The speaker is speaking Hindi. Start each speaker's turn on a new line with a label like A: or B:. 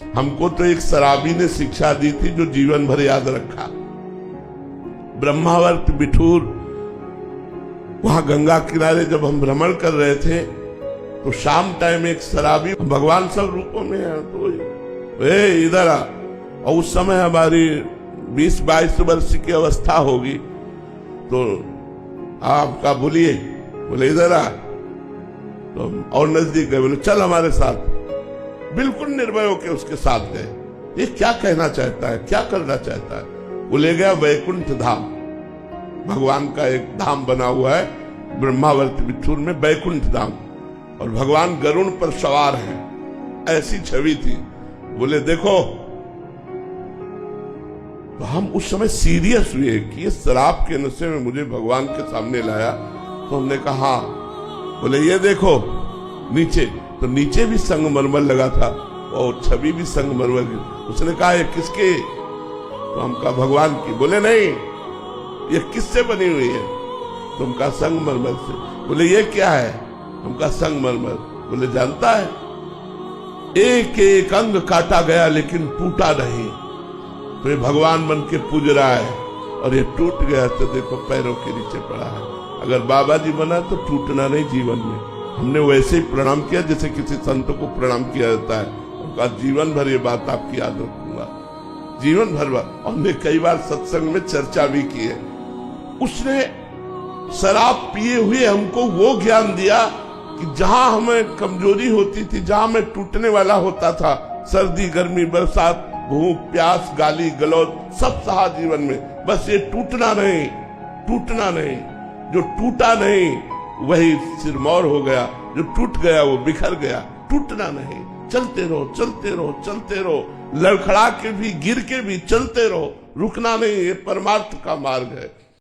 A: हमको तो एक शराबी ने शिक्षा दी थी जो जीवन भर याद रखा। ब्रह्मावर्त बिठूर, वहां गंगा किनारे जब हम भ्रमण कर रहे थे तो शाम टाइम एक शराबी, भगवान सब रूपों में है, तो इधर आ। और उस समय हमारी 20-22 वर्ष की अवस्था होगी, तो आपका बोलिए, बोले इधर आ। तो और नजदीक गए, बोले चल हमारे साथ। बिल्कुल निर्भय होकर उसके साथ गए। ये क्या कहना चाहता है, क्या करना चाहता है? वो ले गया वैकुंठ धाम। भगवान का एक धाम बना हुआ है ब्रह्मावर्त बिठूर में, वैकुंठ धाम, और भगवान गरुड़ पर सवार हैं, ऐसी छवि थी। बोले देखो, तो हम उस समय सीरियस हुए कि ये शराब के नशे में मुझे भगवान के सामने लाया। तो हमने कहा, बोले ये देखो नीचे, तो नीचे भी संगमरमर लगा था और छवि भी संगमरमर की। उसने कहा ये किसके? तो हम कहा भगवान की। बोले नहीं, ये किससे बनी हुई है? तो हम कहा संगमरमर से। बोले ये क्या है? हम कहा संगमरमर। बोले जानता है, एक एक अंग काटा गया लेकिन टूटा नहीं। तो ये भगवान बन के पूज रहा है और ये टूट गया तो देखो पैरों के नीचे पड़ा है। अगर बाबा जी बना तो टूटना नहीं जीवन में। हमने वैसे ही प्रणाम किया जैसे किसी संत को प्रणाम किया जाता है। उनका जीवन भर ये बात आपकी याद रखूंगा, जीवन भर। और हमने कई बार सत्संग में चर्चा भी की है। उसने शराब पिए हुए हमको वो ज्ञान दिया कि जहां हमें कमजोरी होती थी, जहां मैं टूटने वाला होता था, सर्दी गर्मी बरसात भूख प्यास गाली गलौज सब सहा जीवन में, बस ये टूटना नहीं, टूटना नहीं। जो टूटा नहीं वही सिरमौर हो गया, जो टूट गया वो बिखर गया। टूटना नहीं, चलते रहो चलते रहो चलते रहो, लड़खड़ा के भी गिर के भी चलते रहो, रुकना नहीं। ये परमार्थ का मार्ग है।